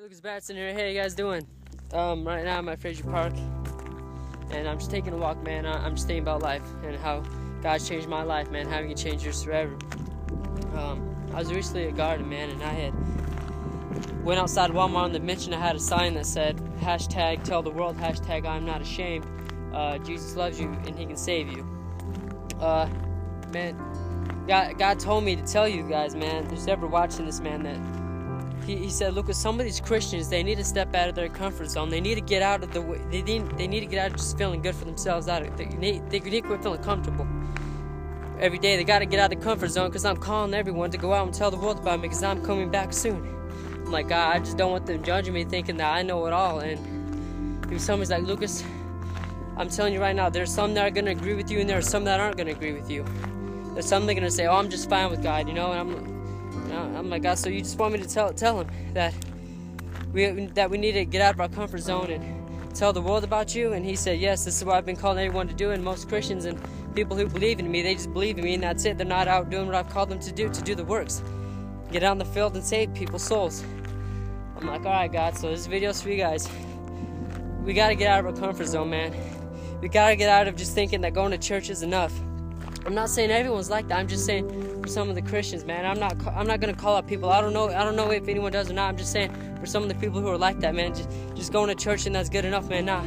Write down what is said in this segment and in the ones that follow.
Lucas Batterton here. Hey, you guys doing? Right now I'm at Fraser Park, and I'm just taking a walk, man. I'm just thinking about life and how God's changed my life, man. Having it change yours forever. I was recently at Garden, man, and I went outside Walmart on the mention. I had a sign that said hashtag tell the world, hashtag I'm not ashamed. Jesus loves you and he can save you. Man, God told me to tell you guys, man, who's ever watching this, man, that He said, look, with some of these Christians, they need to step out of their comfort zone. They need to get out of the way. They need to get out of just feeling good for themselves. They need to quit feeling comfortable. Every day, they got to get out of the comfort zone, because I'm calling everyone to go out and tell the world about me, because I'm coming back soon. I'm like, God, I just don't want them judging me, thinking that I know it all. And if somebody's like, Lucas, I'm telling you right now, there's some that are going to agree with you, and there are some that aren't going to agree with you. There's some that are going to say, oh, I'm just fine with God, you know, and I'm like, God, so you just want me to tell him that we need to get out of our comfort zone and tell the world about you? And he said, yes, this is what I've been calling everyone to do. And most Christians and people who believe in me, they just believe in me, and that's it. They're not out doing what I've called them to do the works. Get out in the field and save people's souls. I'm like, all right, God, so this video's for you guys. We got to get out of our comfort zone, man. We got to get out of just thinking that going to church is enough. I'm not saying everyone's like that. I'm just saying for some of the Christians, man. I'm not gonna call out people. I don't know if anyone does or not. I'm just saying for some of the people who are like that, man. Just going to church and that's good enough, man. Nah,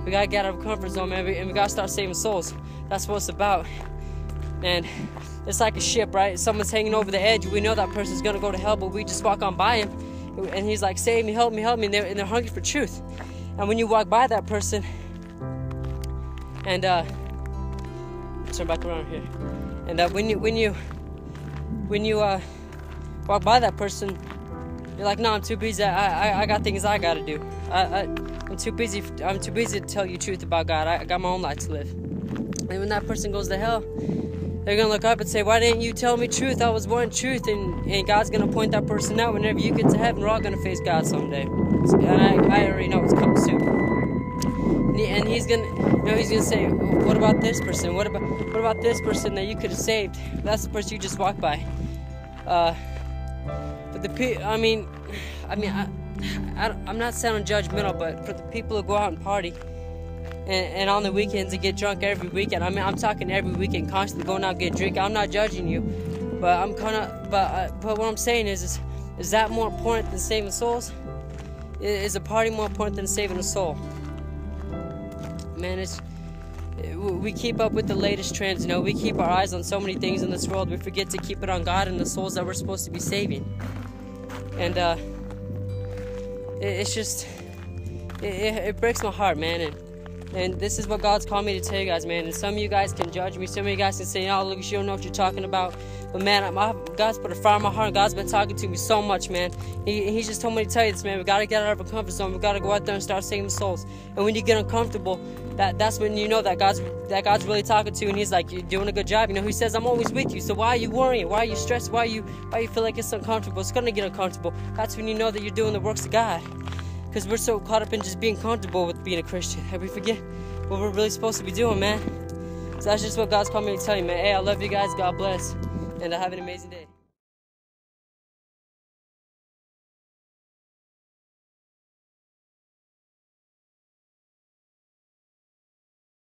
we gotta get out of our comfort zone, man. And we gotta start saving souls. That's what it's about. And it's like a ship, right? Someone's hanging over the edge. We know that person's gonna go to hell, but we just walk on by him, and he's like, "Save me, help me, help me." And they're hungry for truth. And when you walk by that person, and turn back around here, and when you walk by that person, you're like, no, I'm too busy. I got things I gotta do. I'm too busy to tell you truth about God. I got my own life to live. And when that person goes to hell, they're gonna look up and say, why didn't you tell me truth? I was wanting truth. And God's gonna point that person out. Whenever you get to heaven, we're all gonna face God someday. And I already know it's coming soon. And he's gonna say, what about this person? What about this person that you could have saved? That's the person you just walked by. But I'm not sounding judgmental, but for the people who go out and party, and on the weekends and get drunk every weekend. I'm talking every weekend, constantly going out and get drink. I'm not judging you, but but what I'm saying is that more important than saving souls? Is a party more important than saving a soul? Man, we keep up with the latest trends, you know. We keep our eyes on so many things in this world. We forget to keep it on God and the souls that we're supposed to be saving. And it's just, it breaks my heart, man. And this is what God's called me to tell you guys, man. And some of you guys can judge me. Some of you guys can say, oh, Lucas, you don't know what you're talking about. But man, God's put a fire in my heart. God's been talking to me so much, man. He just told me to tell you this, man. We got to get out of our comfort zone. We got to go out there and start saving souls. And when you get uncomfortable, that's when you know that God's really talking to you. And he's like, you're doing a good job. You know, he says, I'm always with you. So why are you worrying? Why are you stressed? Why you feel like it's uncomfortable? It's going to get uncomfortable. That's when you know that you're doing the works of God. Because we're so caught up in just being comfortable with being a Christian that we forget what we're really supposed to be doing, man. So that's just what God's called me to tell you, man. Hey, I love you guys. God bless. And have an amazing day.